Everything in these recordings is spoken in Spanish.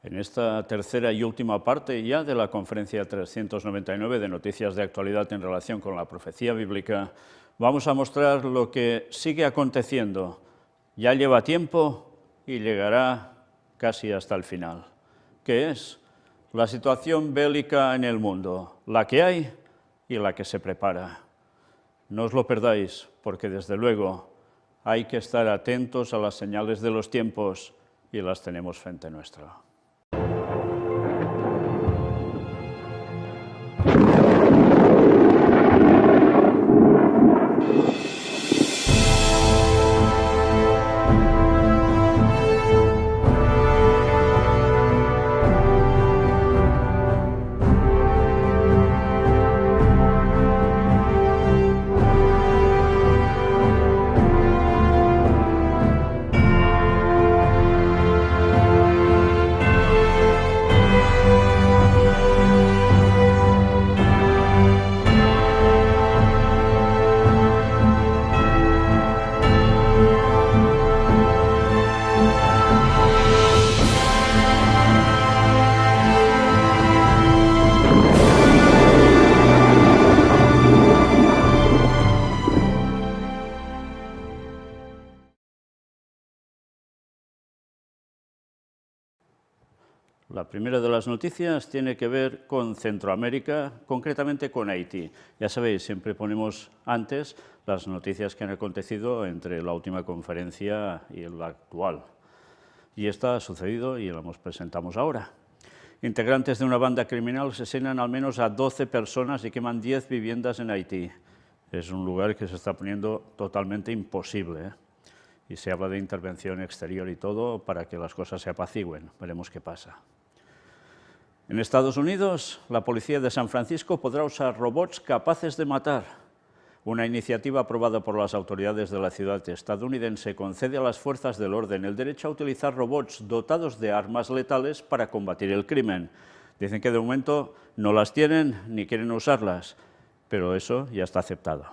En esta tercera y última parte ya de la conferencia 399 de noticias de actualidad en relación con la profecía bíblica, vamos a mostrar lo que sigue aconteciendo. Ya lleva tiempo y llegará casi hasta el final, que es la situación bélica en el mundo, la que hay y la que se prepara. No os lo perdáis, porque desde luego hay que estar atentos a las señales de los tiempos y las tenemos frente nuestra. La primera de las noticias tiene que ver con Centroamérica, concretamente con Haití. Ya sabéis, siempre ponemos antes las noticias que han acontecido entre la última conferencia y la actual. Y esta ha sucedido y la presentamos ahora. Integrantes de una banda criminal asesinan al menos a 12 personas y queman 10 viviendas en Haití. Es un lugar que se está poniendo totalmente imposible, Y se habla de intervención exterior y todo para que las cosas se apacigüen. Veremos qué pasa. En Estados Unidos, la policía de San Francisco podrá usar robots capaces de matar. Una iniciativa aprobada por las autoridades de la ciudad estadounidense concede a las fuerzas del orden el derecho a utilizar robots dotados de armas letales para combatir el crimen. Dicen que de momento no las tienen ni quieren usarlas, pero eso ya está aceptado.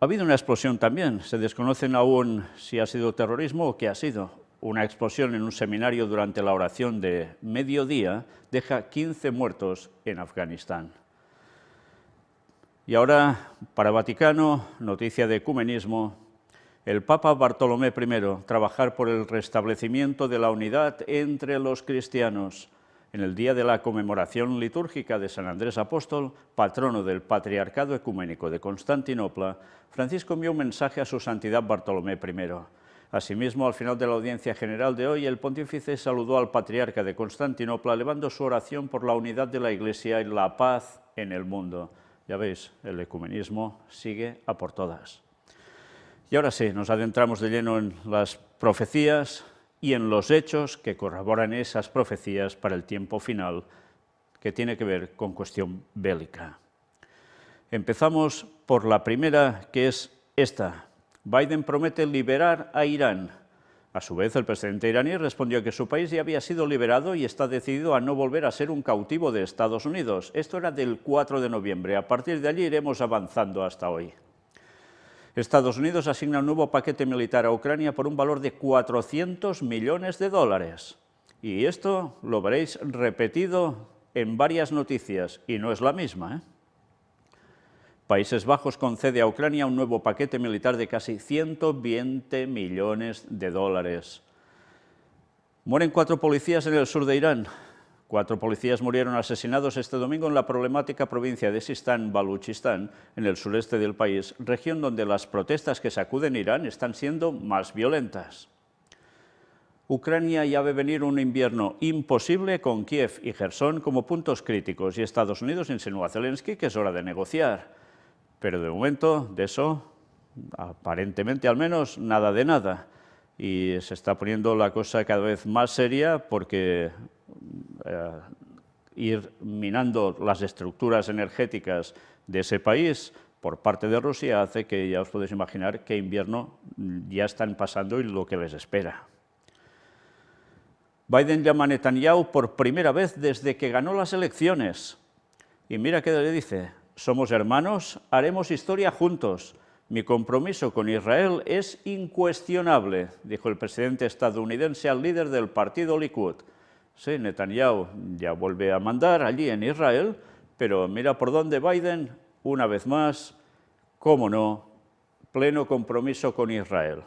Ha habido una explosión también. Se desconocen aún si ha sido terrorismo o qué ha sido. Una explosión en un seminario durante la oración de mediodía deja 15 muertos en Afganistán. Y ahora, para Vaticano, noticia de ecumenismo, el Papa Bartolomé I, trabajar por el restablecimiento de la unidad entre los cristianos. En el día de la conmemoración litúrgica de San Andrés Apóstol, patrono del Patriarcado Ecuménico de Constantinopla, Francisco envió un mensaje a su santidad Bartolomé I. Asimismo, al final de la audiencia general de hoy, el pontífice saludó al patriarca de Constantinopla, elevando su oración por la unidad de la Iglesia y la paz en el mundo. Ya veis, el ecumenismo sigue a por todas. Y ahora sí, nos adentramos de lleno en las profecías y en los hechos que corroboran esas profecías para el tiempo final, que tiene que ver con cuestión bélica. Empezamos por la primera, que es esta. Biden promete liberar a Irán. A su vez, el presidente iraní respondió que su país ya había sido liberado y está decidido a no volver a ser un cautivo de Estados Unidos. Esto era del 4 de noviembre. A partir de allí iremos avanzando hasta hoy. Estados Unidos asigna un nuevo paquete militar a Ucrania por un valor de 400 millones de dólares. Y esto lo veréis repetido en varias noticias, y no es la misma, Países Bajos concede a Ucrania un nuevo paquete militar de casi 120 millones de dólares. Mueren 4 policías en el sur de Irán. 4 policías murieron asesinados este domingo en la problemática provincia de Sistán, Baluchistán, en el sureste del país, región donde las protestas que sacuden Irán están siendo más violentas. Ucrania ya ve venir un invierno imposible con Kiev y Jersón como puntos críticos, y Estados Unidos insinúa a Zelensky que es hora de negociar. Pero de momento, de eso, aparentemente al menos, nada de nada. Y se está poniendo la cosa cada vez más seria porque ir minando las estructuras energéticas de ese país por parte de Rusia hace que ya os podéis imaginar qué invierno ya están pasando y lo que les espera. Biden llama a Netanyahu por primera vez desde que ganó las elecciones. Y mira qué le dice: somos hermanos, haremos historia juntos. Mi compromiso con Israel es incuestionable, dijo el presidente estadounidense al líder del partido Likud. Sí, Netanyahu ya vuelve a mandar allí en Israel, pero mira por dónde Biden, una vez más, cómo no, pleno compromiso con Israel.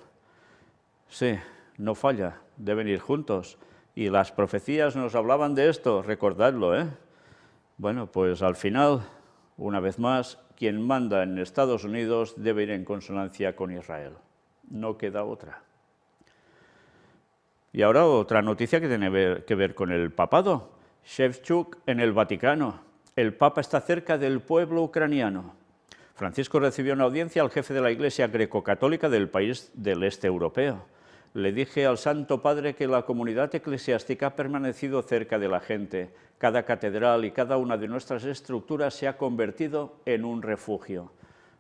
Sí, no falla, deben ir juntos. Y las profecías nos hablaban de esto, recordadlo, ¿eh? Bueno, pues al final, una vez más, quien manda en Estados Unidos debe ir en consonancia con Israel. No queda otra. Y ahora otra noticia que tiene que ver con el papado. Shevchuk en el Vaticano. El Papa está cerca del pueblo ucraniano. Francisco recibió una audiencia al jefe de la Iglesia greco-católica del país del este europeo. Le dije al Santo Padre que la comunidad eclesiástica ha permanecido cerca de la gente. Cada catedral y cada una de nuestras estructuras se ha convertido en un refugio.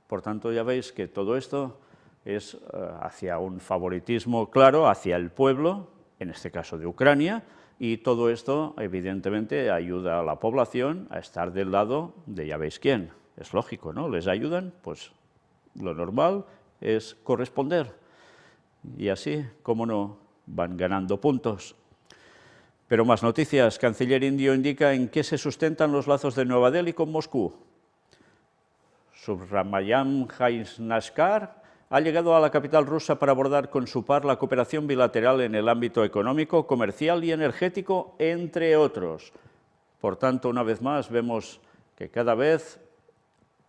Por tanto, ya veis que todo esto es hacia un favoritismo claro, hacia el pueblo, en este caso de Ucrania, y todo esto, evidentemente, ayuda a la población a estar del lado de ya veis quién. Es lógico, ¿no? Les ayudan, pues lo normal es corresponder. Y así, cómo no, van ganando puntos. Pero más noticias. Canciller indio indica en qué se sustentan los lazos de Nueva Delhi con Moscú. Subrahmanyam Jaishnashkar ha llegado a la capital rusa para abordar con su par la cooperación bilateral en el ámbito económico, comercial y energético, entre otros. Por tanto, una vez más, vemos que cada vez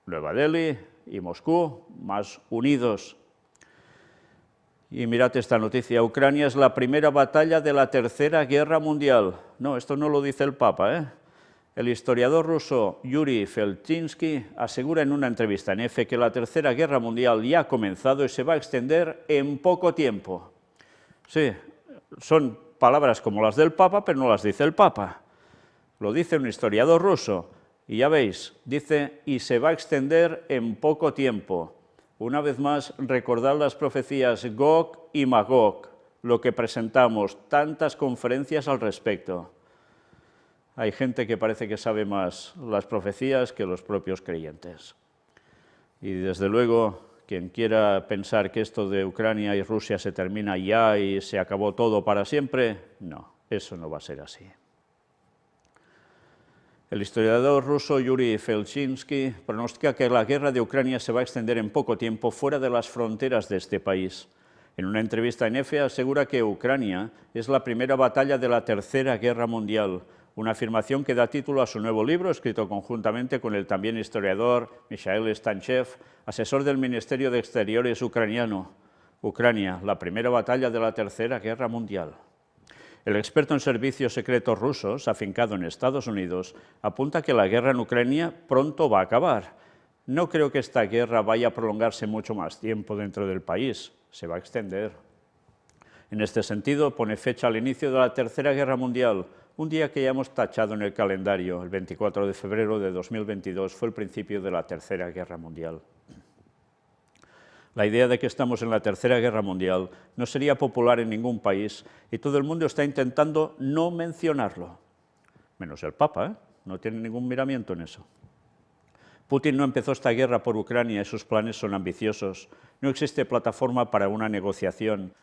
Nueva Delhi y Moscú más unidos. Y mirad esta noticia, Ucrania es la primera batalla de la Tercera Guerra Mundial. No, esto no lo dice el Papa, ¿eh? El historiador ruso Yuri Feltinsky asegura en una entrevista en EFE que la Tercera Guerra Mundial ya ha comenzado y se va a extender en poco tiempo. Sí, son palabras como las del Papa, pero no las dice el Papa. Lo dice un historiador ruso. Y ya veis, dice, y se va a extender en poco tiempo. Una vez más, recordad las profecías Gog y Magog, lo que presentamos, tantas conferencias al respecto. Hay gente que parece que sabe más las profecías que los propios creyentes. Y desde luego, quien quiera pensar que esto de Ucrania y Rusia se termina ya y se acabó todo para siempre, no, eso no va a ser así. El historiador ruso Yuri Feltinsky pronostica que la guerra de Ucrania se va a extender en poco tiempo fuera de las fronteras de este país. En una entrevista en EFE asegura que Ucrania es la primera batalla de la Tercera Guerra Mundial, una afirmación que da título a su nuevo libro, escrito conjuntamente con el también historiador Mikhail Stanchev, asesor del Ministerio de Exteriores ucraniano. Ucrania, la primera batalla de la Tercera Guerra Mundial. El experto en servicios secretos rusos, afincado en Estados Unidos, apunta que la guerra en Ucrania pronto va a acabar. No creo que esta guerra vaya a prolongarse mucho más tiempo dentro del país, se va a extender. En este sentido, pone fecha al inicio de la Tercera Guerra Mundial, un día que ya hemos tachado en el calendario. El 24 de febrero de 2022 fue el principio de la Tercera Guerra Mundial. La idea de que estamos en la Tercera Guerra Mundial no sería popular en ningún país y todo el mundo está intentando no mencionarlo. Menos el Papa, ¿eh? No tiene ningún miramiento en eso. Putin no empezó esta guerra por Ucrania y sus planes son ambiciosos. No existe plataforma para una negociación.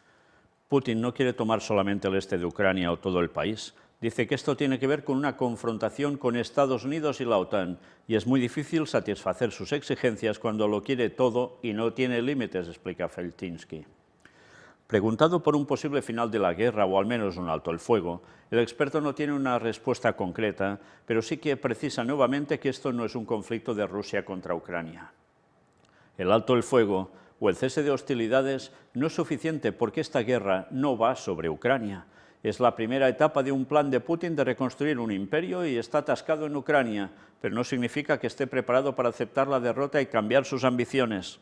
Putin no quiere tomar solamente el este de Ucrania o todo el país. Dice que esto tiene que ver con una confrontación con Estados Unidos y la OTAN, y es muy difícil satisfacer sus exigencias cuando lo quiere todo y no tiene límites, explica Feltinsky. Preguntado por un posible final de la guerra o al menos un alto el fuego, el experto no tiene una respuesta concreta, pero sí que precisa nuevamente que esto no es un conflicto de Rusia contra Ucrania. El alto el fuego o el cese de hostilidades no es suficiente porque esta guerra no va sobre Ucrania. Es la primera etapa de un plan de Putin de reconstruir un imperio y está atascado en Ucrania, pero no significa que esté preparado para aceptar la derrota y cambiar sus ambiciones.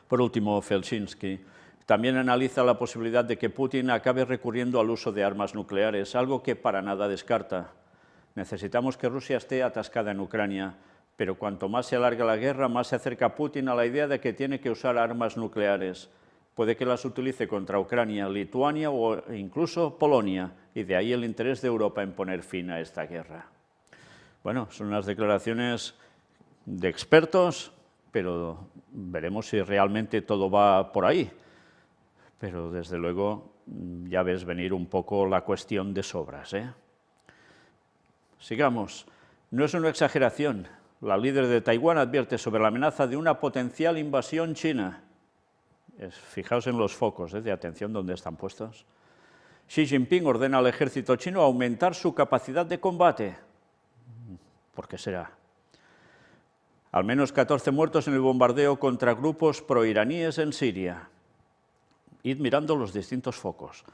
Por último, Feltinsky también analiza la posibilidad de que Putin acabe recurriendo al uso de armas nucleares, algo que para nada descarta. Necesitamos que Rusia esté atascada en Ucrania, pero cuanto más se alarga la guerra, más se acerca Putin a la idea de que tiene que usar armas nucleares. Puede que las utilice contra Ucrania, Lituania o incluso Polonia, y de ahí el interés de Europa en poner fin a esta guerra. Bueno, son unas declaraciones de expertos pero veremos si realmente todo va por ahí. Pero desde luego ya ves venir un poco la cuestión de sobras, ¿eh? Sigamos. No es una exageración. La líder de Taiwán advierte sobre la amenaza de una potencial invasión china. Fijaos en los focos de atención donde están puestos. Xi Jinping ordena al ejército chino aumentar su capacidad de combate. ¿Por qué será? Al menos 14 muertos en el bombardeo contra grupos proiraníes en Siria. Id mirando los distintos focos.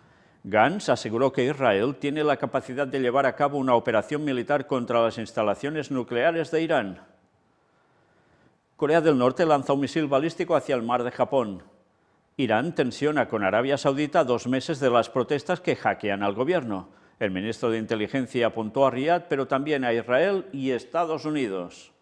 Gantz aseguró que Israel tiene la capacidad de llevar a cabo una operación militar contra las instalaciones nucleares de Irán. Corea del Norte lanza un misil balístico hacia el mar de Japón. Irán tensiona con Arabia Saudita a 2 meses de las protestas que hackean al gobierno. El ministro de Inteligencia apuntó a Riad, pero también a Israel y Estados Unidos.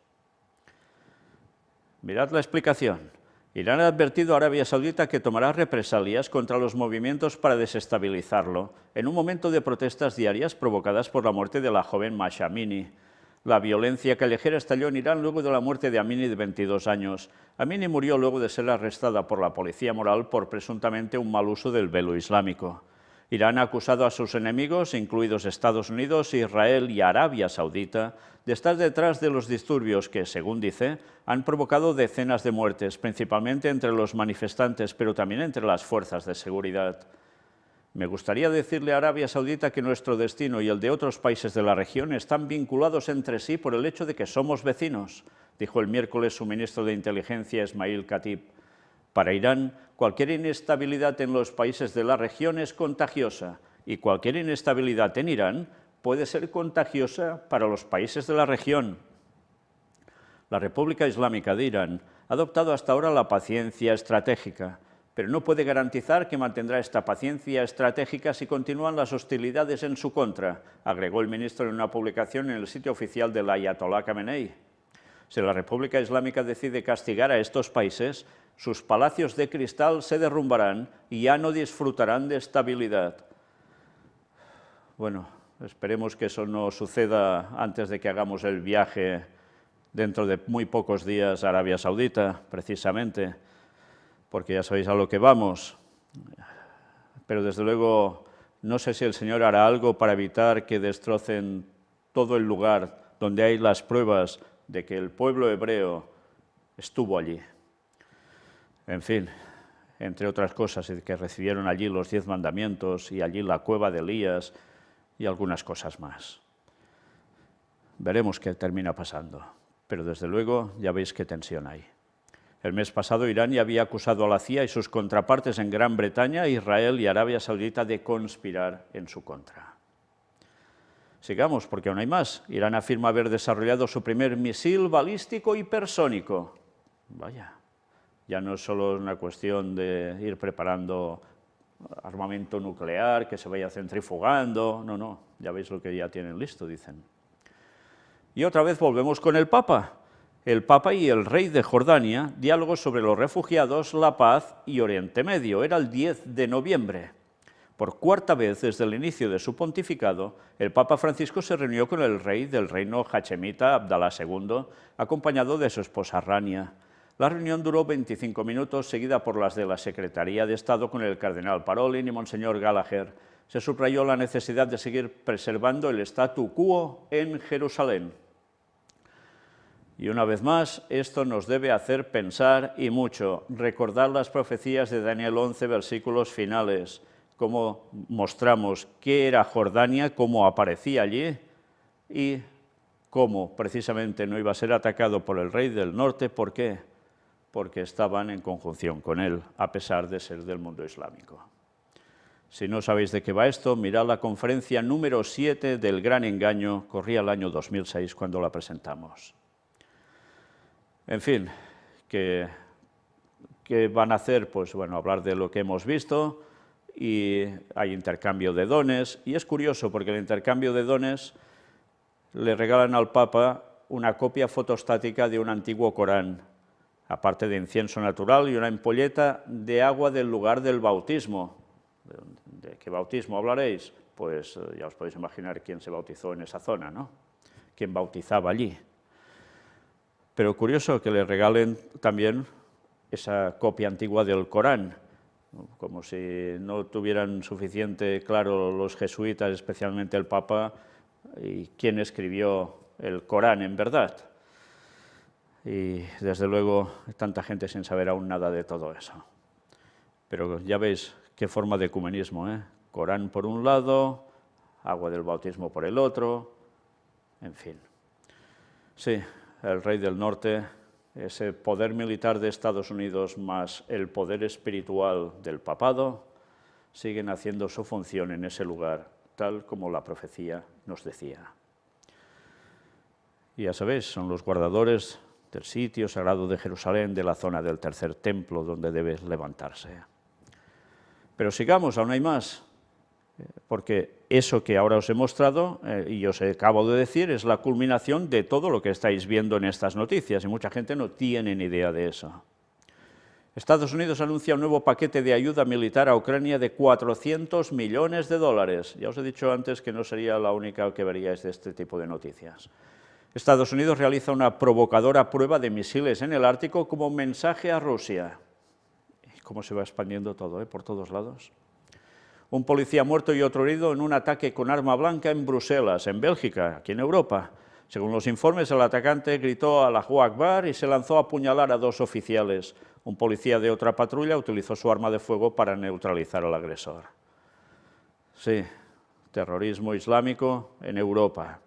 Mirad la explicación. Irán ha advertido a Arabia Saudita que tomará represalias contra los movimientos para desestabilizarlo, en un momento de protestas diarias provocadas por la muerte de la joven Masha Amini. La violencia callejera estalló en Irán luego de la muerte de Amini, de 22 años. Amini murió luego de ser arrestada por la policía moral por presuntamente un mal uso del velo islámico. Irán ha acusado a sus enemigos, incluidos Estados Unidos, Israel y Arabia Saudita, de estar detrás de los disturbios que, según dice, han provocado decenas de muertes, principalmente entre los manifestantes, pero también entre las fuerzas de seguridad. Me gustaría decirle a Arabia Saudita que nuestro destino y el de otros países de la región están vinculados entre sí por el hecho de que somos vecinos, dijo el miércoles su ministro de Inteligencia, Esmail Khatib. Para Irán, cualquier inestabilidad en los países de la región es contagiosa, y cualquier inestabilidad en Irán puede ser contagiosa para los países de la región. La República Islámica de Irán ha adoptado hasta ahora la paciencia estratégica, pero no puede garantizar que mantendrá esta paciencia estratégica si continúan las hostilidades en su contra, agregó el ministro en una publicación en el sitio oficial del Ayatolá Khamenei. Si la República Islámica decide castigar a estos países, sus palacios de cristal se derrumbarán y ya no disfrutarán de estabilidad. Bueno, esperemos que eso no suceda antes de que hagamos el viaje dentro de muy pocos días a Arabia Saudita, precisamente, porque ya sabéis a lo que vamos. Pero desde luego no sé si el Señor hará algo para evitar que destrocen todo el lugar donde hay las pruebas de que el pueblo hebreo estuvo allí. En fin, entre otras cosas, que recibieron allí los 10 mandamientos y allí la cueva de Elías y algunas cosas más. Veremos qué termina pasando, pero desde luego ya veis qué tensión hay. El mes pasado Irán ya había acusado a la CIA y sus contrapartes en Gran Bretaña, Israel y Arabia Saudita de conspirar en su contra. Sigamos, porque aún hay más. Irán afirma haber desarrollado su primer misil balístico hipersónico. Vaya, ya no es solo una cuestión de ir preparando armamento nuclear, que se vaya centrifugando, no, ya veis lo que ya tienen listo, dicen. Y otra vez volvemos con el Papa. El Papa y el rey de Jordania, diálogos sobre los refugiados, la paz y Oriente Medio. Era el 10 de noviembre. Por cuarta vez desde el inicio de su pontificado, el Papa Francisco se reunió con el rey del reino hachemita, Abdalá II, acompañado de su esposa Rania. La reunión duró 25 minutos, seguida por las de la Secretaría de Estado con el cardenal Parolin y Monseñor Gallagher. Se subrayó la necesidad de seguir preservando el statu quo en Jerusalén. Y una vez más, esto nos debe hacer pensar y mucho, recordar las profecías de Daniel 11, versículos finales, cómo mostramos qué era Jordania, cómo aparecía allí y cómo precisamente no iba a ser atacado por el rey del norte. ¿Por qué? Porque estaban en conjunción con él, a pesar de ser del mundo islámico. Si no sabéis de qué va esto, mirad la conferencia número 7 del Gran Engaño, corría el año 2006 cuando la presentamos. En fin, ¿qué van a hacer? Pues bueno, hablar de lo que hemos visto, y hay intercambio de dones, y es curioso porque el intercambio de dones le regalan al Papa una copia fotostática de un antiguo Corán, aparte de incienso natural y una ampolleta de agua del lugar del bautismo. ¿De qué bautismo hablaréis? Pues ya os podéis imaginar quién se bautizó en esa zona, ¿no? ¿Quién bautizaba allí? Pero curioso que le regalen también esa copia antigua del Corán, como si no tuvieran suficiente claro los jesuitas, especialmente el Papa, y quién escribió el Corán en verdad. Y desde luego tanta gente sin saber aún nada de todo eso. Pero ya veis qué forma de ecumenismo, ¿eh? Corán por un lado, agua del bautismo por el otro, en fin. Sí, el rey del norte, ese poder militar de Estados Unidos más el poder espiritual del papado, siguen haciendo su función en ese lugar, tal como la profecía nos decía. Y ya sabéis, son los guardadores del sitio sagrado de Jerusalén, de la zona del tercer templo, donde debe levantarse. Pero sigamos, aún hay más, porque eso que ahora os he mostrado, y os acabo de decir, es la culminación de todo lo que estáis viendo en estas noticias, y mucha gente no tiene ni idea de eso. Estados Unidos anuncia un nuevo paquete de ayuda militar a Ucrania de 400 millones de dólares. Ya os he dicho antes que no sería la única que veríais de este tipo de noticias. Estados Unidos realiza una provocadora prueba de misiles en el Ártico como mensaje a Rusia. ¿Y cómo se va expandiendo todo, por todos lados? Un policía muerto y otro herido en un ataque con arma blanca en Bruselas, en Bélgica, aquí en Europa. Según los informes, el atacante gritó Allahu Akbar y se lanzó a apuñalar a 2 oficiales. Un policía de otra patrulla utilizó su arma de fuego para neutralizar al agresor. Sí, terrorismo islámico en Europa.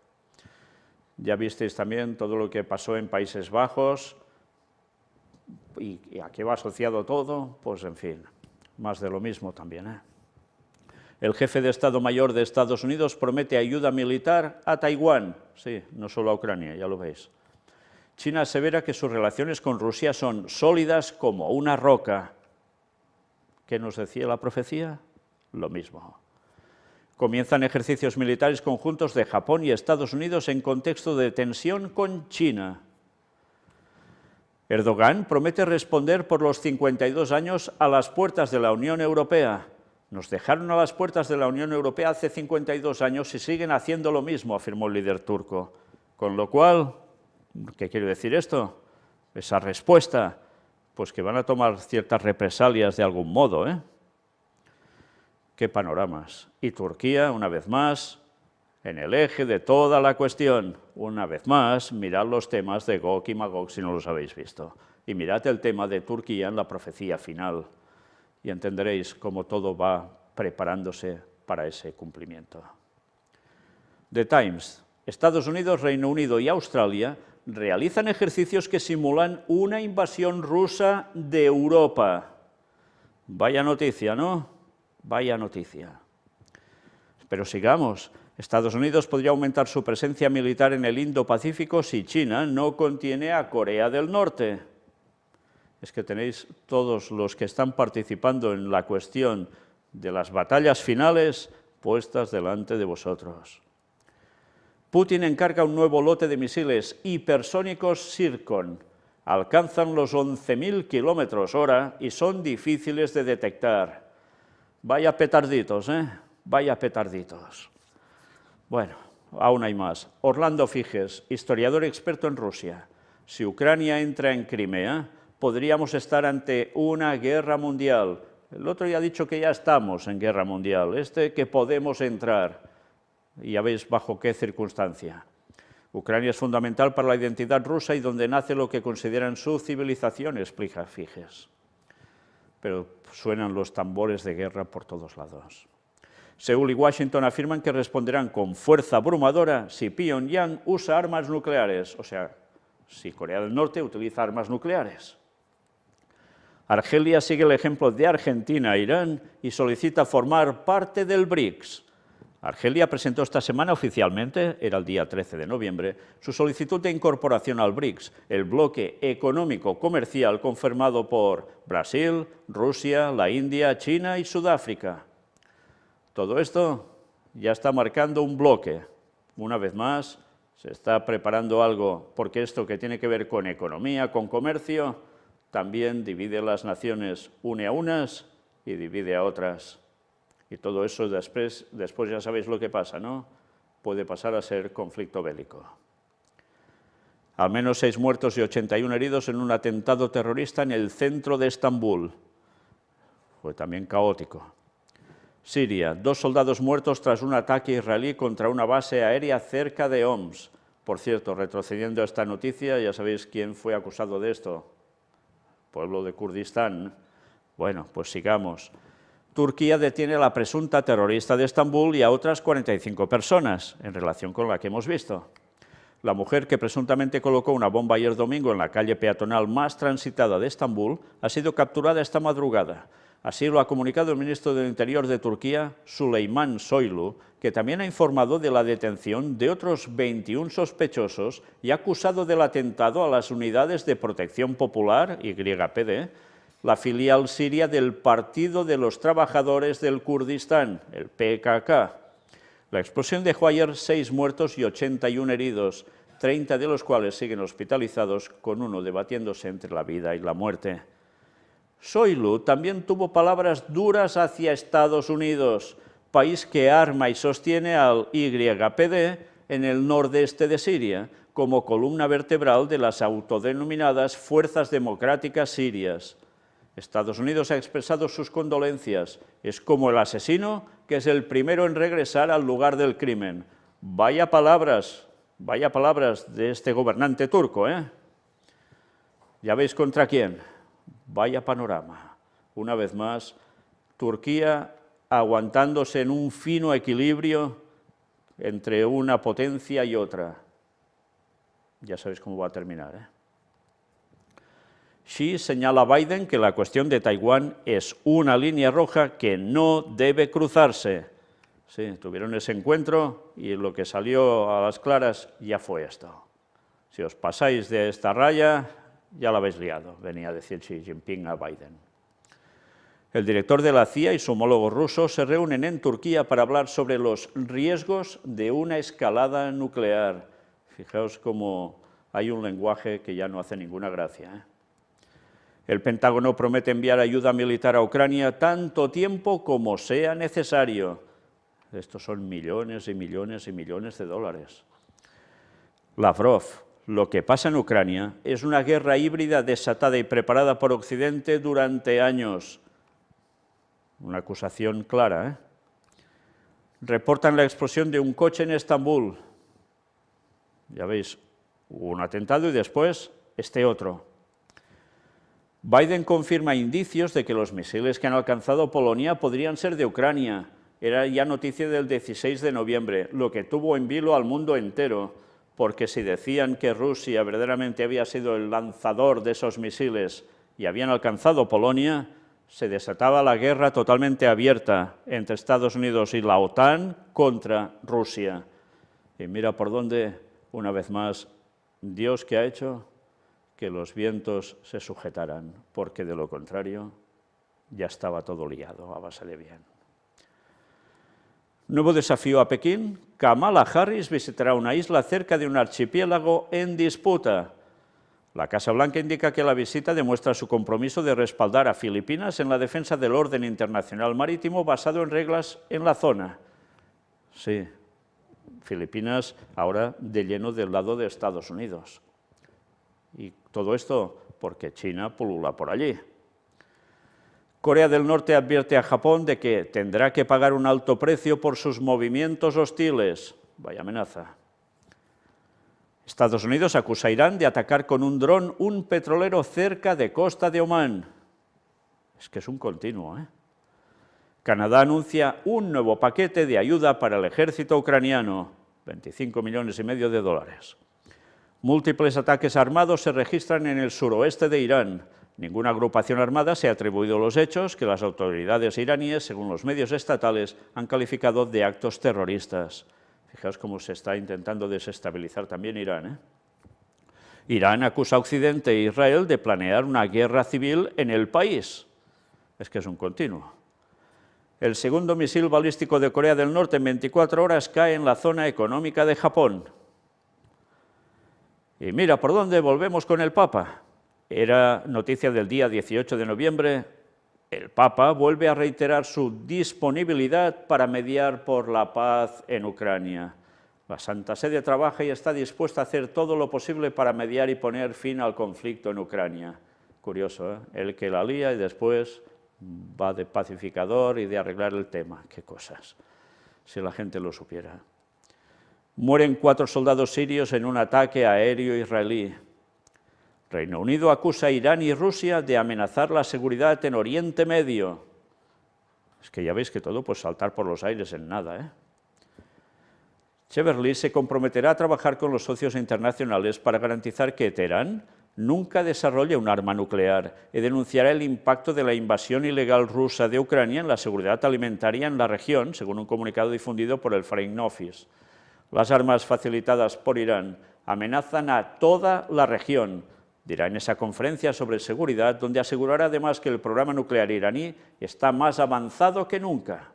Ya visteis también todo lo que pasó en Países Bajos, y a qué va asociado todo, pues en fin, más de lo mismo también. El jefe de Estado Mayor de Estados Unidos promete ayuda militar a Taiwán, sí, no solo a Ucrania, ya lo veis. China asevera que sus relaciones con Rusia son sólidas como una roca. ¿Qué nos decía la profecía? Lo mismo. Comienzan ejercicios militares conjuntos de Japón y Estados Unidos en contexto de tensión con China. Erdogan promete responder por los 52 años a las puertas de la Unión Europea. Nos dejaron a las puertas de la Unión Europea hace 52 años y siguen haciendo lo mismo, afirmó el líder turco. Con lo cual, ¿qué quiere decir esto? Esa respuesta, pues que van a tomar ciertas represalias de algún modo, Qué panoramas. Y Turquía, una vez más, en el eje de toda la cuestión. Una vez más, mirad los temas de Gog y Magog si no los habéis visto. Y mirad el tema de Turquía en la profecía final. Y entenderéis cómo todo va preparándose para ese cumplimiento. The Times. Estados Unidos, Reino Unido y Australia realizan ejercicios que simulan una invasión rusa de Europa. Vaya noticia, ¿no? Vaya noticia. Pero sigamos. Estados Unidos podría aumentar su presencia militar en el Indo-Pacífico si China no contiene a Corea del Norte. Es que tenéis todos los que están participando en la cuestión de las batallas finales puestas delante de vosotros. Putin encarga un nuevo lote de misiles hipersónicos Zircon. Alcanzan los 11.000 km/h y son difíciles de detectar. Vaya petarditos, Vaya petarditos. Bueno, aún hay más. Orlando Figes, historiador experto en Rusia. Si Ucrania entra en Crimea, podríamos estar ante una guerra mundial. El otro ya ha dicho que ya estamos en guerra mundial, que podemos entrar. Y ya veis bajo qué circunstancia. Ucrania es fundamental para la identidad rusa y donde nace lo que consideran su civilización, explica Figes. Pero suenan los tambores de guerra por todos lados. Seúl y Washington afirman que responderán con fuerza abrumadora si Pyongyang usa armas nucleares, o sea, si Corea del Norte utiliza armas nucleares. Argelia sigue el ejemplo de Argentina e Irán y solicita formar parte del BRICS. Argelia presentó esta semana oficialmente, era el día 13 de noviembre, su solicitud de incorporación al BRICS, el bloque económico-comercial confirmado por Brasil, Rusia, la India, China y Sudáfrica. Todo esto ya está marcando un bloque. Una vez más, se está preparando algo, porque esto que tiene que ver con economía, con comercio, también divide las naciones, une a unas y divide a otras. Y todo eso después ya sabéis lo que pasa, ¿no? Puede pasar a ser conflicto bélico. Al menos 6 muertos y 81 heridos en un atentado terrorista en el centro de Estambul. Fue también caótico. Siria, 2 soldados muertos tras un ataque israelí contra una base aérea cerca de Homs. Por cierto, retrocediendo a esta noticia, ya sabéis quién fue acusado de esto. Pueblo de Kurdistán. Bueno, pues sigamos. Turquía detiene a la presunta terrorista de Estambul y a otras 45 personas, en relación con la que hemos visto. La mujer que presuntamente colocó una bomba ayer domingo en la calle peatonal más transitada de Estambul ha sido capturada esta madrugada. Así lo ha comunicado el ministro del Interior de Turquía, Süleyman Soylu, que también ha informado de la detención de otros 21 sospechosos y ha acusado del atentado a las unidades de protección popular, YPD, la filial siria del Partido de los Trabajadores del Kurdistán, el PKK. La explosión dejó ayer 6 muertos y 81 heridos, 30 de los cuales siguen hospitalizados, con uno debatiéndose entre la vida y la muerte. Soylu también tuvo palabras duras hacia Estados Unidos, país que arma y sostiene al YPD en el nordeste de Siria, como columna vertebral de las autodenominadas Fuerzas Democráticas Sirias. Estados Unidos ha expresado sus condolencias. Es como el asesino que es el primero en regresar al lugar del crimen. Vaya palabras de este gobernante turco, ¿eh? ¿Ya veis contra quién? Vaya panorama. Una vez más, Turquía aguantándose en un fino equilibrio entre una potencia y otra. Ya sabéis cómo va a terminar, ¿eh? Xi señala a Biden que la cuestión de Taiwán es una línea roja que no debe cruzarse. Sí, tuvieron ese encuentro y lo que salió a las claras ya fue esto. Si os pasáis de esta raya, ya la habéis liado, venía a decir Xi Jinping a Biden. El director de la CIA y su homólogo ruso se reúnen en Turquía para hablar sobre los riesgos de una escalada nuclear. Fijaos cómo hay un lenguaje que ya no hace ninguna gracia, ¿eh? El Pentágono promete enviar ayuda militar a Ucrania tanto tiempo como sea necesario. Estos son millones y millones y millones de dólares. Lavrov, lo que pasa en Ucrania es una guerra híbrida desatada y preparada por Occidente durante años. Una acusación clara, ¿eh? Reportan la explosión de un coche en Estambul. Ya veis, hubo un atentado y después este otro. Biden confirma indicios de que los misiles que han alcanzado Polonia podrían ser de Ucrania. Era ya noticia del 16 de noviembre, lo que tuvo en vilo al mundo entero, porque si decían que Rusia verdaderamente había sido el lanzador de esos misiles y habían alcanzado Polonia, se desataba la guerra totalmente abierta entre Estados Unidos y la OTAN contra Rusia. Y mira por dónde, una vez más, Dios que ha hecho que los vientos se sujetaran, porque de lo contrario ya estaba todo liado a base de bien. Nuevo desafío a Pekín. Kamala Harris visitará una isla cerca de un archipiélago en disputa. La Casa Blanca indica que la visita demuestra su compromiso de respaldar a Filipinas en la defensa del orden internacional marítimo basado en reglas en la zona. Sí, Filipinas ahora de lleno del lado de Estados Unidos. Y todo esto porque China pulula por allí. Corea del Norte advierte a Japón de que tendrá que pagar un alto precio por sus movimientos hostiles. Vaya amenaza. Estados Unidos acusa a Irán de atacar con un dron un petrolero cerca de costa de Omán. Es que es un continuo, ¿eh? Canadá anuncia un nuevo paquete de ayuda para el ejército ucraniano, 25,5 millones de dólares. Múltiples ataques armados se registran en el suroeste de Irán. Ninguna agrupación armada se ha atribuido los hechos que las autoridades iraníes, según los medios estatales, han calificado de actos terroristas. Fijaos cómo se está intentando desestabilizar también Irán, ¿eh? Irán acusa a Occidente e Israel de planear una guerra civil en el país. Es que es un continuo. El segundo misil balístico de Corea del Norte en 24 horas cae en la zona económica de Japón. Y mira por dónde volvemos con el Papa. Era noticia del día 18 de noviembre. El Papa vuelve a reiterar su disponibilidad para mediar por la paz en Ucrania. La Santa Sede trabaja y está dispuesta a hacer todo lo posible para mediar y poner fin al conflicto en Ucrania. Curioso, ¿eh? El que la lía y después va de pacificador y de arreglar el tema. Qué cosas, si la gente lo supiera. Mueren 4 soldados sirios en un ataque aéreo israelí. Reino Unido acusa a Irán y Rusia de amenazar la seguridad en Oriente Medio. Es que ya veis que todo puede saltar por los aires en nada, ¿eh? Cheverly se comprometerá a trabajar con los socios internacionales para garantizar que Teherán nunca desarrolle un arma nuclear y denunciará el impacto de la invasión ilegal rusa de Ucrania en la seguridad alimentaria en la región, según un comunicado difundido por el Foreign Office. Las armas facilitadas por Irán amenazan a toda la región, dirá en esa conferencia sobre seguridad, donde asegurará además que el programa nuclear iraní está más avanzado que nunca.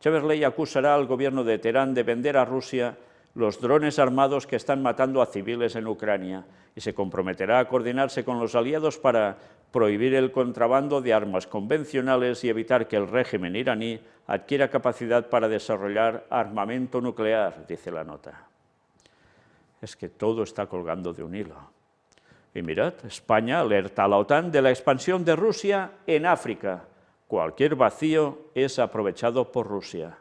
Cheverly acusará al gobierno de Teherán de vender a Rusia los drones armados que están matando a civiles en Ucrania y se comprometerá a coordinarse con los aliados para prohibir el contrabando de armas convencionales y evitar que el régimen iraní adquiera capacidad para desarrollar armamento nuclear, dice la nota. Es que todo está colgando de un hilo. Y mirad, España alerta a la OTAN de la expansión de Rusia en África. Cualquier vacío es aprovechado por Rusia.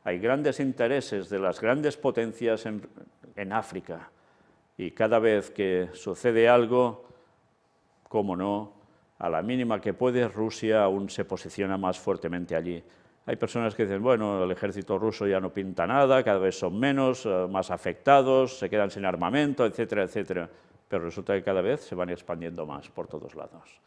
Hay grandes intereses de las grandes potencias en África y cada vez que sucede algo, cómo no, a la mínima que puede, Rusia aún se posiciona más fuertemente allí. Hay personas que dicen, bueno, el ejército ruso ya no pinta nada, cada vez son menos, más afectados, se quedan sin armamento, etcétera, etcétera. Pero resulta que cada vez se van expandiendo más por todos lados.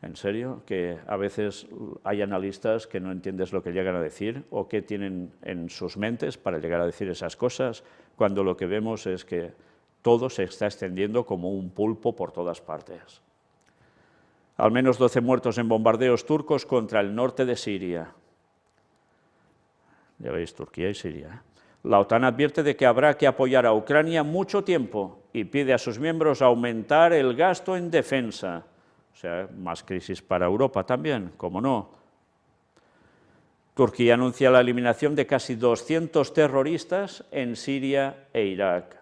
En serio, que a veces hay analistas que no entiendes lo que llegan a decir o qué tienen en sus mentes para llegar a decir esas cosas, cuando lo que vemos es que todo se está extendiendo como un pulpo por todas partes. Al menos 12 muertos en bombardeos turcos contra el norte de Siria. Ya veis, Turquía y Siria. La OTAN advierte de que habrá que apoyar a Ucrania mucho tiempo y pide a sus miembros aumentar el gasto en defensa. O sea, más crisis para Europa también, ¿cómo no? Turquía anuncia la eliminación de casi 200 terroristas en Siria e Irak.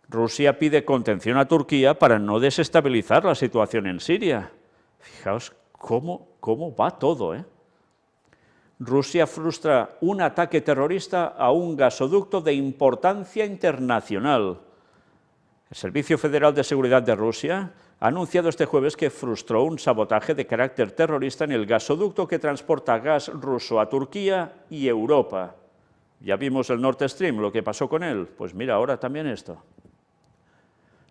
Rusia pide contención a Turquía para no desestabilizar la situación en Siria. Fijaos cómo va todo, ¿eh? Rusia frustra un ataque terrorista a un gasoducto de importancia internacional. El Servicio Federal de Seguridad de Rusia ha anunciado este jueves que frustró un sabotaje de carácter terrorista en el gasoducto que transporta gas ruso a Turquía y Europa. Ya vimos el Nord Stream, lo que pasó con él. Pues mira, ahora también esto.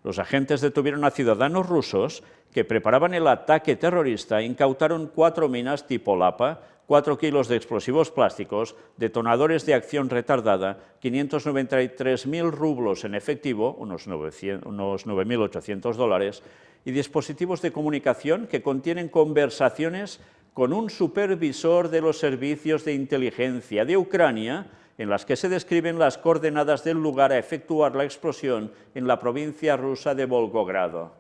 Los agentes detuvieron a ciudadanos rusos que preparaban el ataque terrorista e incautaron 4 minas tipo Lapa, 4 kilos de explosivos plásticos, detonadores de acción retardada, 593.000 rublos en efectivo, unos 9.800 dólares, y dispositivos de comunicación que contienen conversaciones con un supervisor de los servicios de inteligencia de Ucrania, en las que se describen las coordenadas del lugar a efectuar la explosión en la provincia rusa de Volgogrado.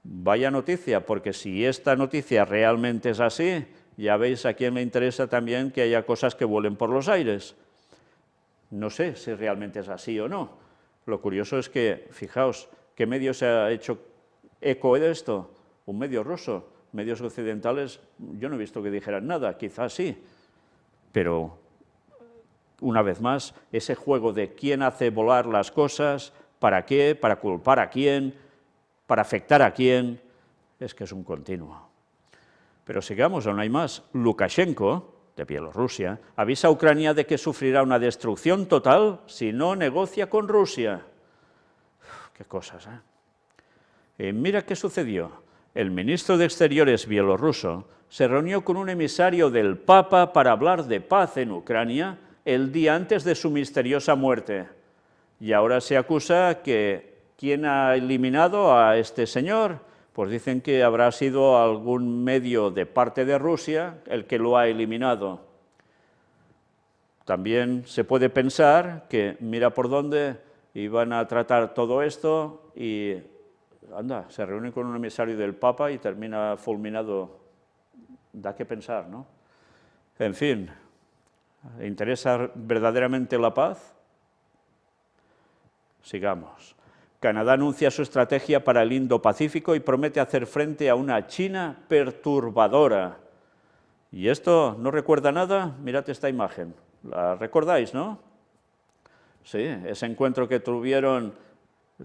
Vaya noticia, porque si esta noticia realmente es así, ya veis a quién le interesa también que haya cosas que vuelen por los aires. No sé si realmente es así o no. Lo curioso es que, fijaos, ¿qué medio se ha hecho eco de esto? Un medio ruso. Medios occidentales, yo no he visto que dijeran nada, quizás sí, pero una vez más, ese juego de quién hace volar las cosas, para qué, para culpar a quién, para afectar a quién, es que es un continuo. Pero sigamos, aún hay más. Lukashenko, de Bielorrusia, avisa a Ucrania de que sufrirá una destrucción total si no negocia con Rusia. Qué cosas, ¿eh? Mira qué sucedió. El ministro de Exteriores bielorruso se reunió con un emisario del Papa para hablar de paz en Ucrania el día antes de su misteriosa muerte. Y ahora se acusa que ¿quién ha eliminado a este señor? Pues dicen que habrá sido algún medio de parte de Rusia el que lo ha eliminado. También se puede pensar que, mira por dónde, iban a tratar todo esto y, anda, se reúnen con un emisario del Papa y termina fulminado. Da que pensar, ¿no? En fin, ¿Interesa verdaderamente la paz? Sigamos. Canadá anuncia su estrategia para el Indo-Pacífico y promete hacer frente a una China perturbadora. ¿Y esto no recuerda nada? Mirad esta imagen. ¿La recordáis, no? Sí, ese encuentro que tuvieron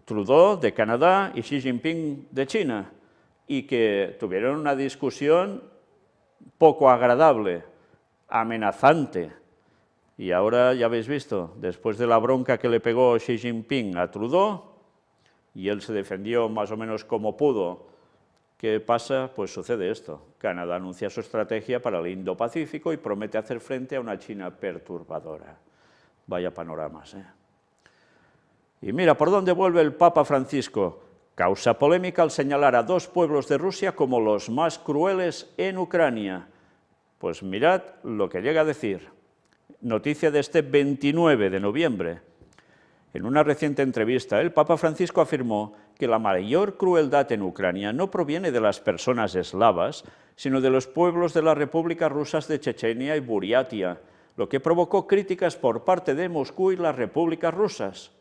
Trudeau de Canadá y Xi Jinping de China, y que tuvieron una discusión poco agradable, amenazante. Y ahora ya habéis visto, después de la bronca que le pegó Xi Jinping a Trudeau, y él se defendió más o menos como pudo, ¿qué pasa? Pues sucede esto. Canadá anuncia su estrategia para el Indo-Pacífico y promete hacer frente a una China perturbadora. Vaya panoramas, ¿eh? Y mira, ¿por dónde vuelve el Papa Francisco? Causa polémica al señalar a dos pueblos de Rusia como los más crueles en Ucrania. Pues mirad lo que llega a decir. Noticia de este 29 de noviembre. En una reciente entrevista, el Papa Francisco afirmó que la mayor crueldad en Ucrania no proviene de las personas eslavas, sino de los pueblos de las repúblicas rusas de Chechenia y Buriatia, lo que provocó críticas por parte de Moscú y las repúblicas rusas.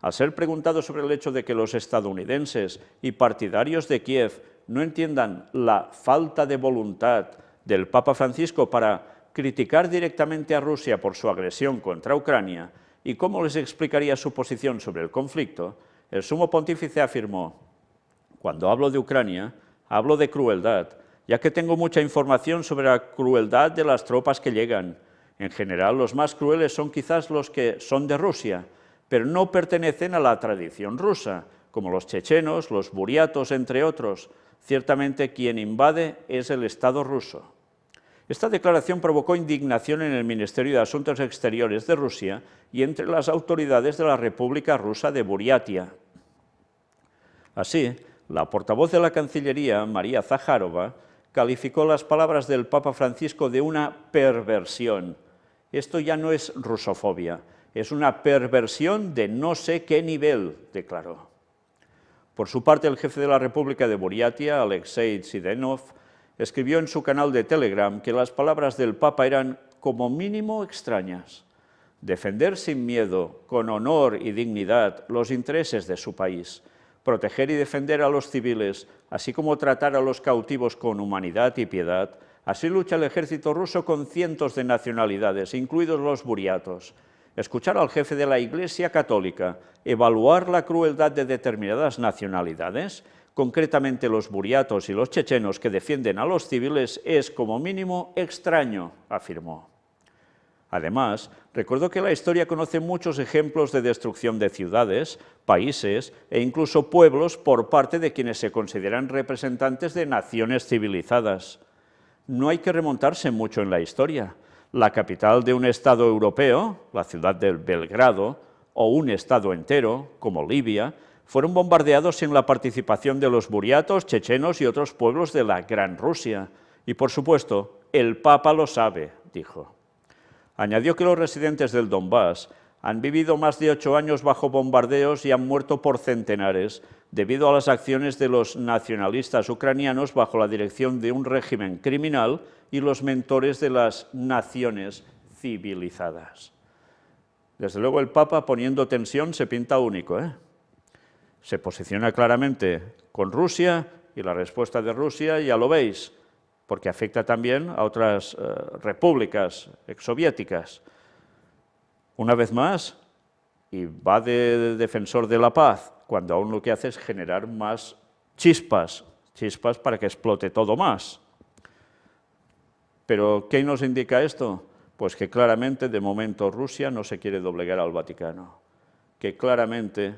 Al ser preguntado sobre el hecho de que los estadounidenses y partidarios de Kiev no entiendan la falta de voluntad del Papa Francisco para criticar directamente a Rusia por su agresión contra Ucrania y cómo les explicaría su posición sobre el conflicto, el sumo pontífice afirmó: cuando hablo de Ucrania, hablo de crueldad, ya que tengo mucha información sobre la crueldad de las tropas que llegan. En general, los más crueles son quizás los que son de Rusia, pero no pertenecen a la tradición rusa, como los chechenos, los buriatos, entre otros. Ciertamente quien invade es el Estado ruso. Esta declaración provocó indignación en el Ministerio de Asuntos Exteriores de Rusia y entre las autoridades de la República Rusa de Buriatia. Así, la portavoz de la Cancillería, María Zaharova, calificó las palabras del Papa Francisco de una perversión. Esto ya no es rusofobia, es una perversión de no sé qué nivel, declaró. Por su parte, el jefe de la República de Buriatia, Alexei Tsidenov, escribió en su canal de Telegram que las palabras del Papa eran como mínimo extrañas. Defender sin miedo, con honor y dignidad, los intereses de su país, proteger y defender a los civiles, así como tratar a los cautivos con humanidad y piedad, así lucha el ejército ruso con cientos de nacionalidades, incluidos los buriatos. Escuchar al jefe de la Iglesia Católica evaluar la crueldad de determinadas nacionalidades, concretamente los buriatos y los chechenos que defienden a los civiles, es como mínimo extraño, afirmó. Además, recordó que la historia conoce muchos ejemplos de destrucción de ciudades, países e incluso pueblos por parte de quienes se consideran representantes de naciones civilizadas. No hay que remontarse mucho en la historia. La capital de un Estado europeo, la ciudad de Belgrado, o un Estado entero, como Libia, fueron bombardeados sin la participación de los buriatos, chechenos y otros pueblos de la Gran Rusia. Y, por supuesto, el Papa lo sabe, dijo. Añadió que los residentes del Donbass han vivido más de 8 años bajo bombardeos y han muerto por centenares debido a las acciones de los nacionalistas ucranianos bajo la dirección de un régimen criminal y los mentores de las naciones civilizadas. Desde luego el Papa, poniendo tensión, se pinta único, ¿eh? Se posiciona claramente con Rusia y la respuesta de Rusia, ya lo veis, porque afecta también a otras repúblicas exsoviéticas. Una vez más, y va de defensor de la paz, cuando aún lo que hace es generar más chispas para que explote todo más. Pero, ¿qué nos indica esto? Pues que claramente, de momento, Rusia no se quiere doblegar al Vaticano, que claramente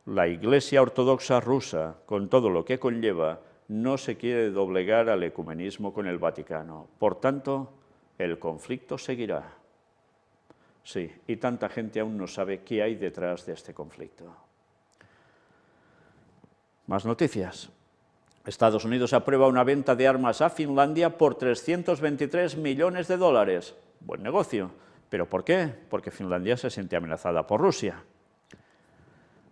la Iglesia Ortodoxa rusa, con todo lo que conlleva, no se quiere doblegar al ecumenismo con el Vaticano. Por tanto, el conflicto seguirá. Sí, y tanta gente aún no sabe qué hay detrás de este conflicto. Más noticias. Estados Unidos aprueba una venta de armas a Finlandia por 323 millones de dólares. Buen negocio. ¿Pero por qué? Porque Finlandia se siente amenazada por Rusia.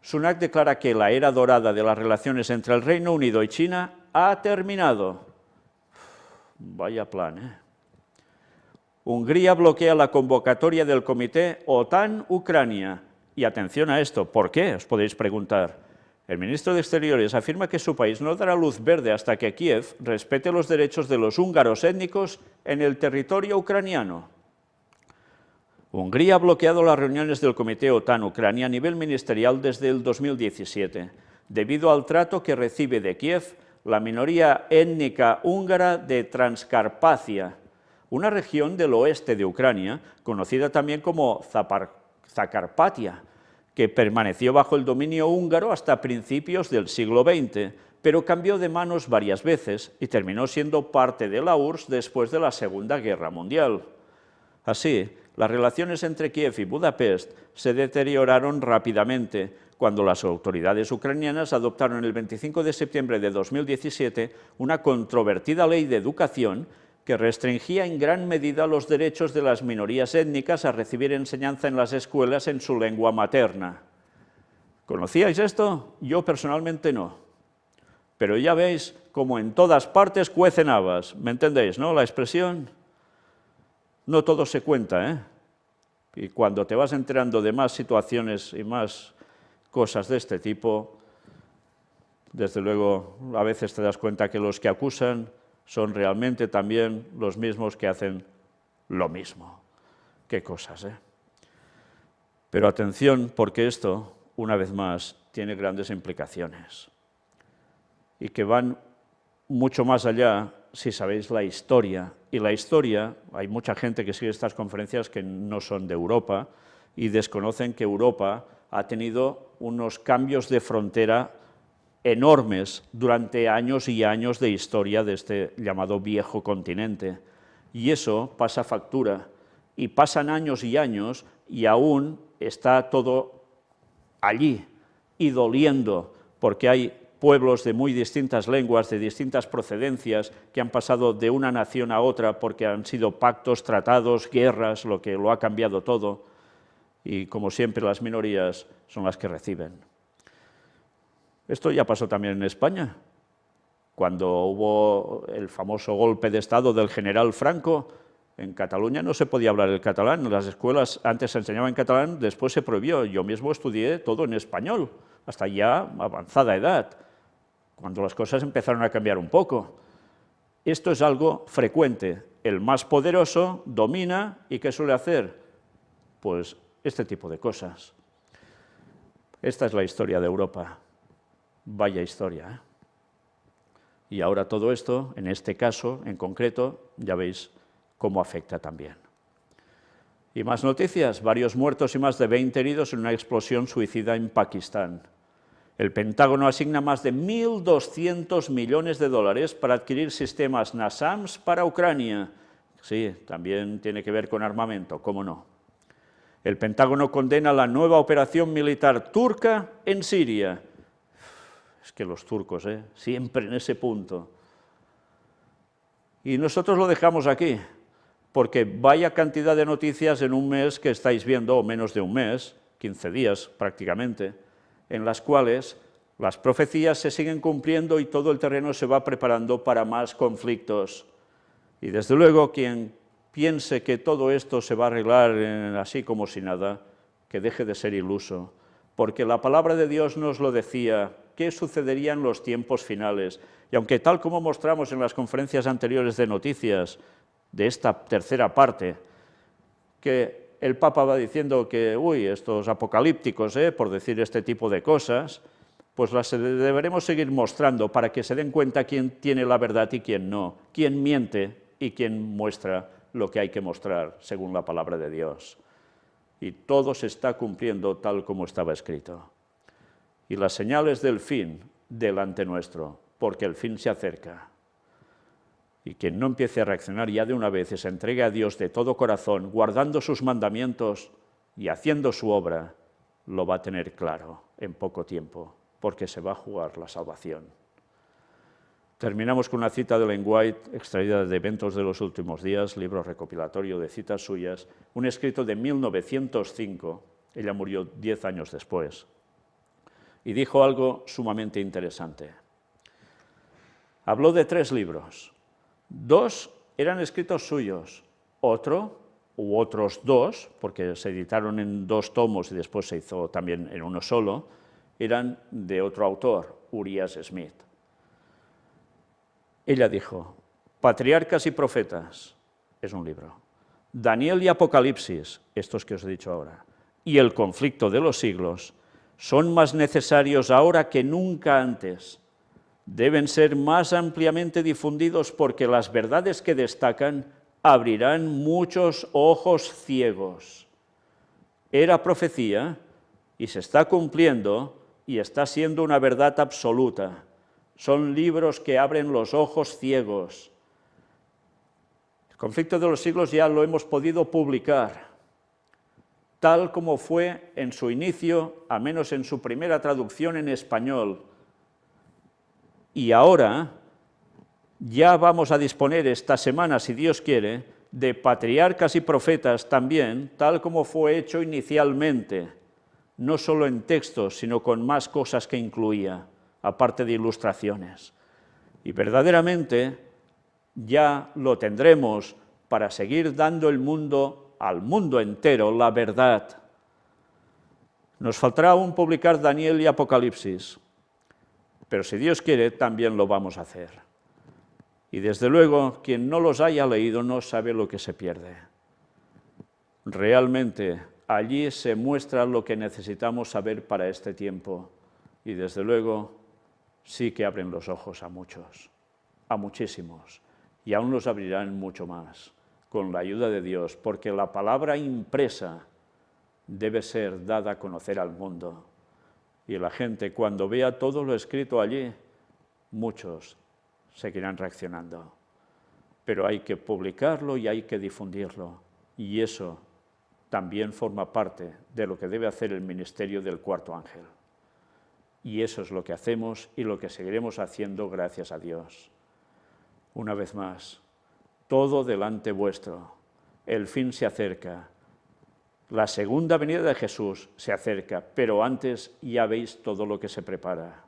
Sunak declara que la era dorada de las relaciones entre el Reino Unido y China ha terminado. Vaya plan, ¿eh? Hungría bloquea la convocatoria del Comité OTAN-Ucrania. Y atención a esto, ¿por qué?, os podéis preguntar. El ministro de Exteriores afirma que su país no dará luz verde hasta que Kiev respete los derechos de los húngaros étnicos en el territorio ucraniano. Hungría ha bloqueado las reuniones del Comité OTAN-Ucrania a nivel ministerial desde el 2017, debido al trato que recibe de Kiev la minoría étnica húngara de Transcarpacia, una región del oeste de Ucrania, conocida también como Zakarpatia, que permaneció bajo el dominio húngaro hasta principios del siglo XX, pero cambió de manos varias veces y terminó siendo parte de la URSS después de la Segunda Guerra Mundial. Así, las relaciones entre Kiev y Budapest se deterioraron rápidamente cuando las autoridades ucranianas adoptaron el 25 de septiembre de 2017 una controvertida ley de educación que restringía en gran medida los derechos de las minorías étnicas a recibir enseñanza en las escuelas en su lengua materna. ¿Conocíais esto? Yo personalmente no. Pero ya veis como en todas partes cuecen habas, ¿me entendéis, no? La expresión. No todo se cuenta, ¿eh? Y cuando te vas enterando de más situaciones y más cosas de este tipo, desde luego a veces te das cuenta que los que acusan son realmente también los mismos que hacen lo mismo. Qué cosas, ¿eh? Pero atención, porque esto, una vez más, tiene grandes implicaciones y que van mucho más allá si sabéis la historia. Y la historia, hay mucha gente que sigue estas conferencias que no son de Europa y desconocen que Europa ha tenido unos cambios de frontera enormes durante años y años de historia de este llamado viejo continente. Y eso pasa factura, y pasan años y años, y aún está todo allí, y doliendo, porque hay pueblos de muy distintas lenguas, de distintas procedencias, que han pasado de una nación a otra porque han sido pactos, tratados, guerras, lo que lo ha cambiado todo, y como siempre las minorías son las que reciben. Esto ya pasó también en España, cuando hubo el famoso golpe de Estado del general Franco. En Cataluña no se podía hablar el catalán, en las escuelas antes se enseñaba en catalán, después se prohibió. Yo mismo estudié todo en español, hasta ya avanzada edad, cuando las cosas empezaron a cambiar un poco. Esto es algo frecuente. El más poderoso domina, ¿y qué suele hacer? Pues este tipo de cosas. Esta es la historia de Europa. Vaya historia, ¿eh? Y ahora todo esto, en este caso en concreto, ya veis cómo afecta también. Y más noticias, varios muertos y más de 20 heridos en una explosión suicida en Pakistán. El Pentágono asigna más de 1.200 millones de dólares para adquirir sistemas NASAMS para Ucrania. Sí, también tiene que ver con armamento, ¿cómo no? El Pentágono condena la nueva operación militar turca en Siria. Es que los turcos, siempre en ese punto. Y nosotros lo dejamos aquí, porque vaya cantidad de noticias en un mes que estáis viendo, o menos de un mes, 15 días prácticamente, en las cuales las profecías se siguen cumpliendo y todo el terreno se va preparando para más conflictos. Y desde luego, quien piense que todo esto se va a arreglar así como si nada, que deje de ser iluso, porque la palabra de Dios nos lo decía, qué sucedería en los tiempos finales. Y aunque tal como mostramos en las conferencias anteriores de noticias, de esta tercera parte, que el Papa va diciendo que, estos apocalípticos, por decir este tipo de cosas, pues las deberemos seguir mostrando para que se den cuenta quién tiene la verdad y quién no, quién miente y quién muestra lo que hay que mostrar según la palabra de Dios. Y todo se está cumpliendo tal como estaba escrito. Y las señales del fin delante nuestro, porque el fin se acerca. Y quien no empiece a reaccionar ya de una vez y se entregue a Dios de todo corazón, guardando sus mandamientos y haciendo su obra, lo va a tener claro en poco tiempo, porque se va a jugar la salvación. Terminamos con una cita de Ellen White, extraída de Eventos de los Últimos Días, libro recopilatorio de citas suyas, un escrito de 1905, ella murió 10 años después, y dijo algo sumamente interesante. Habló de 3 libros. 2 eran escritos suyos, otro u otros dos, porque se editaron en 2 tomos y después se hizo también en uno solo, eran de otro autor, Urias Smith. Ella dijo, Patriarcas y Profetas, es un libro, Daniel y Apocalipsis, estos que os he dicho ahora, y el conflicto de los siglos, son más necesarios ahora que nunca antes. Deben ser más ampliamente difundidos porque las verdades que destacan abrirán muchos ojos ciegos. Era profecía y se está cumpliendo y está siendo una verdad absoluta. Son libros que abren los ojos ciegos. El conflicto de los siglos ya lo hemos podido publicar, tal como fue en su inicio, al menos en su primera traducción en español. Y ahora ya vamos a disponer esta semana, si Dios quiere, de Patriarcas y Profetas también, tal como fue hecho inicialmente, no solo en textos, sino con más cosas que incluía, aparte de ilustraciones. Y verdaderamente ya lo tendremos para seguir dando al mundo entero la verdad. Nos faltará aún publicar Daniel y Apocalipsis, pero si Dios quiere también lo vamos a hacer. Y desde luego, quien no los haya leído no sabe lo que se pierde. Realmente, allí se muestra lo que necesitamos saber para este tiempo. Y desde luego, sí que abren los ojos a muchos, a muchísimos, y aún los abrirán mucho más, con la ayuda de Dios, porque la palabra impresa debe ser dada a conocer al mundo. Y la gente, cuando vea todo lo escrito allí, muchos seguirán reaccionando. Pero hay que publicarlo y hay que difundirlo. Y eso también forma parte de lo que debe hacer el ministerio del Cuarto Ángel. Y eso es lo que hacemos y lo que seguiremos haciendo gracias a Dios. Una vez más, todo delante vuestro. El fin se acerca. La segunda venida de Jesús se acerca, pero antes ya veis todo lo que se prepara.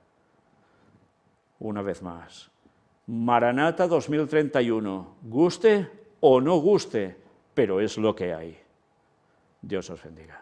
Una vez más. Maranata 2031, guste o no guste, pero es lo que hay. Dios os bendiga.